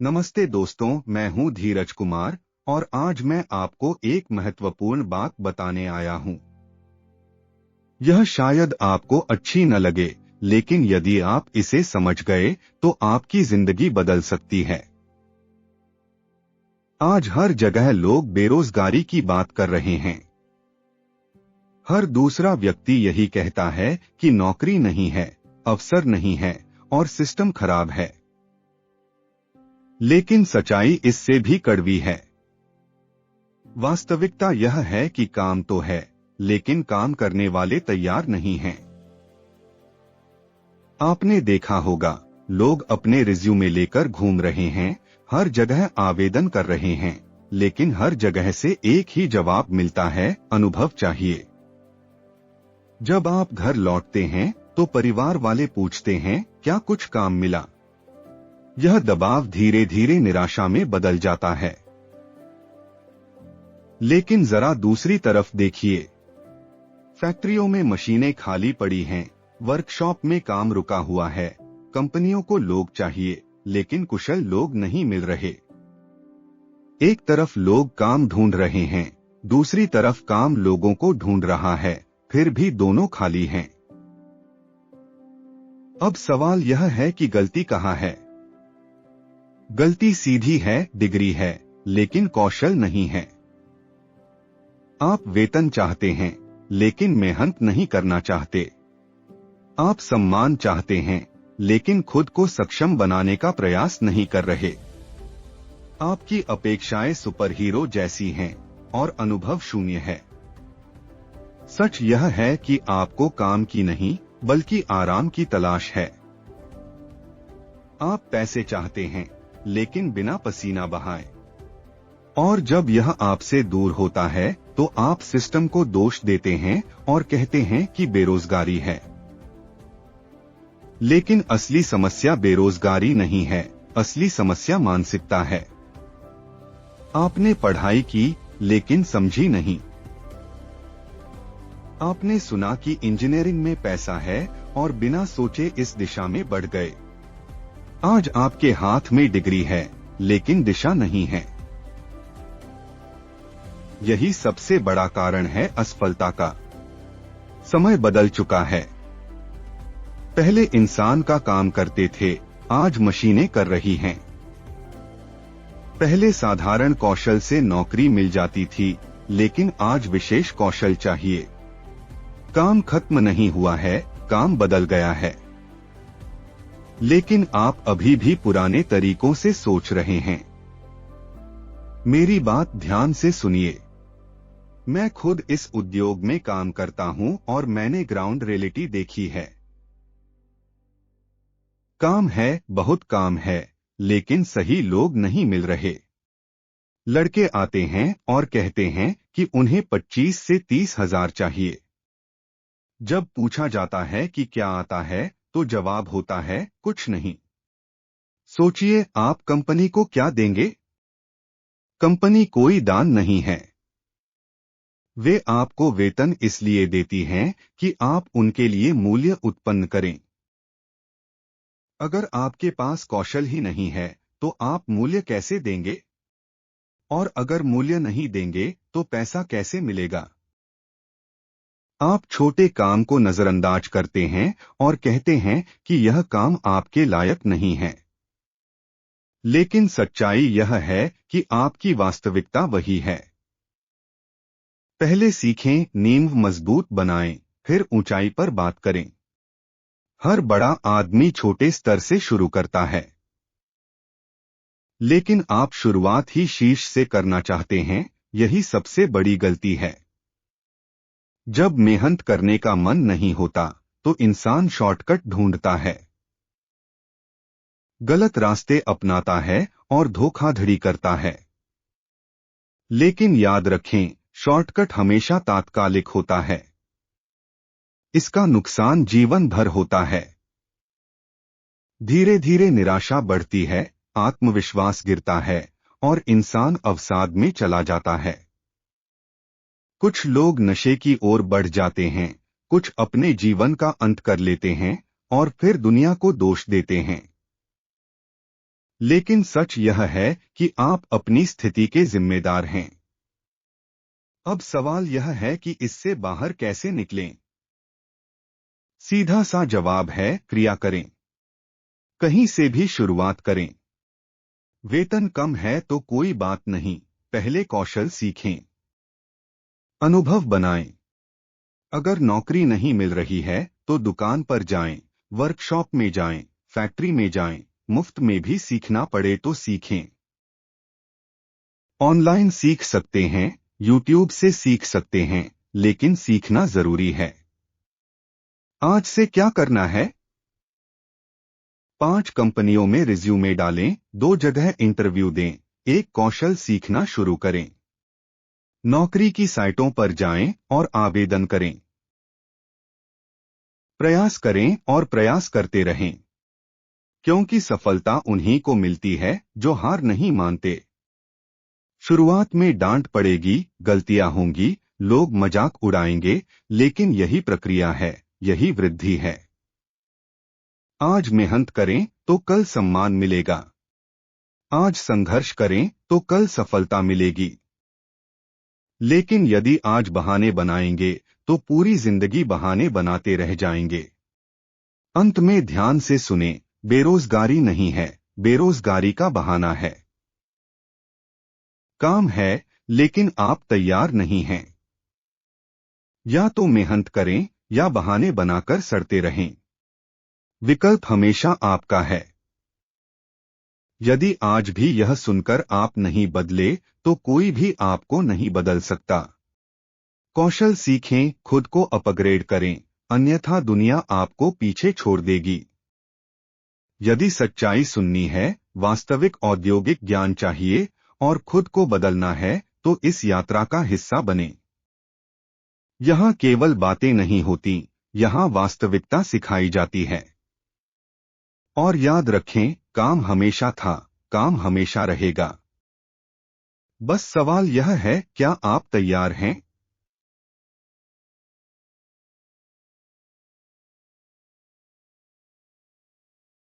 नमस्ते दोस्तों, मैं हूं धीरज कुमार और आज मैं आपको एक महत्वपूर्ण बात बताने आया हूं। यह शायद आपको अच्छी न लगे, लेकिन यदि आप इसे समझ गए तो आपकी जिंदगी बदल सकती है। आज हर जगह लोग बेरोजगारी की बात कर रहे हैं। हर दूसरा व्यक्ति यही कहता है कि नौकरी नहीं है, अवसर नहीं है और सिस्टम खराब है। लेकिन सच्चाई इससे भी कड़वी है। वास्तविकता यह है कि काम तो है, लेकिन काम करने वाले तैयार नहीं हैं। आपने देखा होगा, लोग अपने रिज्यूमे लेकर घूम रहे हैं, हर जगह आवेदन कर रहे हैं, लेकिन हर जगह से एक ही जवाब मिलता है, अनुभव चाहिए। जब आप घर लौटते हैं तो परिवार वाले पूछते हैं, क्या कुछ काम मिला? यह दबाव धीरे धीरे निराशा में बदल जाता है। लेकिन जरा दूसरी तरफ देखिए। फैक्ट्रियों में मशीनें खाली पड़ी हैं, वर्कशॉप में काम रुका हुआ है, कंपनियों को लोग चाहिए, लेकिन कुशल लोग नहीं मिल रहे। एक तरफ लोग काम ढूंढ रहे हैं, दूसरी तरफ काम लोगों को ढूंढ रहा है, फिर भी दोनों खाली हैं। अब सवाल यह है कि गलती कहाँ है? गलती सीधी है, डिग्री है, लेकिन कौशल नहीं है। आप वेतन चाहते हैं, लेकिन मेहनत नहीं करना चाहते। आप सम्मान चाहते हैं, लेकिन खुद को सक्षम बनाने का प्रयास नहीं कर रहे। आपकी अपेक्षाएं सुपरहीरो जैसी हैं और अनुभव शून्य है। सच यह है कि आपको काम की नहीं, बल्कि आराम की तलाश है। आप पैसे चाहते हैं, लेकिन बिना पसीना बहाए। और जब यह आपसे दूर होता है तो आप सिस्टम को दोष देते हैं और कहते हैं कि बेरोजगारी है। लेकिन असली समस्या बेरोजगारी नहीं है, असली समस्या मानसिकता है। आपने पढ़ाई की, लेकिन समझी नहीं। आपने सुना कि इंजीनियरिंग में पैसा है और बिना सोचे इस दिशा में बढ़ गए। आज आपके हाथ में डिग्री है, लेकिन दिशा नहीं है। यही सबसे बड़ा कारण है असफलता का। समय बदल चुका है। पहले इंसान का काम करते थे, आज मशीनें कर रही हैं। पहले साधारण कौशल से नौकरी मिल जाती थी, लेकिन आज विशेष कौशल चाहिए। काम खत्म नहीं हुआ है, काम बदल गया है। लेकिन आप अभी भी पुराने तरीकों से सोच रहे हैं। मेरी बात ध्यान से सुनिए। मैं खुद इस उद्योग में काम करता हूं और मैंने ग्राउंड रियलिटी देखी है। काम है, बहुत काम है, लेकिन सही लोग नहीं मिल रहे। लड़के आते हैं और कहते हैं कि उन्हें 25 से 30 हजार चाहिए। जब पूछा जाता है कि क्या आता है, तो जवाब होता है, कुछ नहीं। सोचिए, आप कंपनी को क्या देंगे? कंपनी कोई दान नहीं है। वे आपको वेतन इसलिए देती हैं कि आप उनके लिए मूल्य उत्पन्न करें। अगर आपके पास कौशल ही नहीं है, तो आप मूल्य कैसे देंगे? और अगर मूल्य नहीं देंगे, तो पैसा कैसे मिलेगा? आप छोटे काम को नजरअंदाज करते हैं और कहते हैं कि यह काम आपके लायक नहीं है। लेकिन सच्चाई यह है कि आपकी वास्तविकता वही है। पहले सीखें, नींव मजबूत बनाएं, फिर ऊंचाई पर बात करें। हर बड़ा आदमी छोटे स्तर से शुरू करता है। लेकिन आप शुरुआत ही शीर्ष से करना चाहते हैं, यही सबसे बड़ी गलती है। जब मेहनत करने का मन नहीं होता, तो इंसान शॉर्टकट ढूंढता है, गलत रास्ते अपनाता है और धोखाधड़ी करता है। लेकिन याद रखें, शॉर्टकट हमेशा तात्कालिक होता है। इसका नुकसान जीवन भर होता है। धीरे धीरे निराशा बढ़ती है, आत्मविश्वास गिरता है और इंसान अवसाद में चला जाता है। कुछ लोग नशे की ओर बढ़ जाते हैं, कुछ अपने जीवन का अंत कर लेते हैं और फिर दुनिया को दोष देते हैं। लेकिन सच यह है कि आप अपनी स्थिति के जिम्मेदार हैं। अब सवाल यह है कि इससे बाहर कैसे निकलें। सीधा सा जवाब है, क्रिया करें। कहीं से भी शुरुआत करें। वेतन कम है तो कोई बात नहीं, पहले कौशल सीखें। अनुभव बनाएं। अगर नौकरी नहीं मिल रही है तो दुकान पर जाएं, वर्कशॉप में जाएं, फैक्ट्री में जाएं, मुफ्त में भी सीखना पड़े तो सीखें। ऑनलाइन सीख सकते हैं, यूट्यूब से सीख सकते हैं, लेकिन सीखना जरूरी है। आज से क्या करना है? 5 कंपनियों में रिज्यूमे डालें, 2 जगह इंटरव्यू दें, एक कौशल सीखना शुरू करें। नौकरी की साइटों पर जाएं और आवेदन करें। प्रयास करें और प्रयास करते रहें, क्योंकि सफलता उन्हीं को मिलती है जो हार नहीं मानते। शुरुआत में डांट पड़ेगी, गलतियां होंगी, लोग मजाक उड़ाएंगे, लेकिन यही प्रक्रिया है, यही वृद्धि है। आज मेहनत करें तो कल सम्मान मिलेगा। आज संघर्ष करें तो कल सफलता मिलेगी। लेकिन यदि आज बहाने बनाएंगे तो पूरी जिंदगी बहाने बनाते रह जाएंगे। अंत में ध्यान से सुने, बेरोजगारी नहीं है, बेरोजगारी का बहाना है। काम है, लेकिन आप तैयार नहीं हैं। या तो मेहनत करें या बहाने बनाकर सड़ते रहें। विकल्प हमेशा आपका है। यदि आज भी यह सुनकर आप नहीं बदले तो कोई भी आपको नहीं बदल सकता। कौशल सीखें, खुद को अपग्रेड करें, अन्यथा दुनिया आपको पीछे छोड़ देगी। यदि सच्चाई सुननी है, वास्तविक औद्योगिक ज्ञान चाहिए और खुद को बदलना है तो इस यात्रा का हिस्सा बने। यहाँ केवल बातें नहीं होती, यहाँ वास्तविकता सिखाई जाती है। और याद रखें, काम हमेशा था, काम हमेशा रहेगा। बस सवाल यह है, क्या आप तैयार हैं?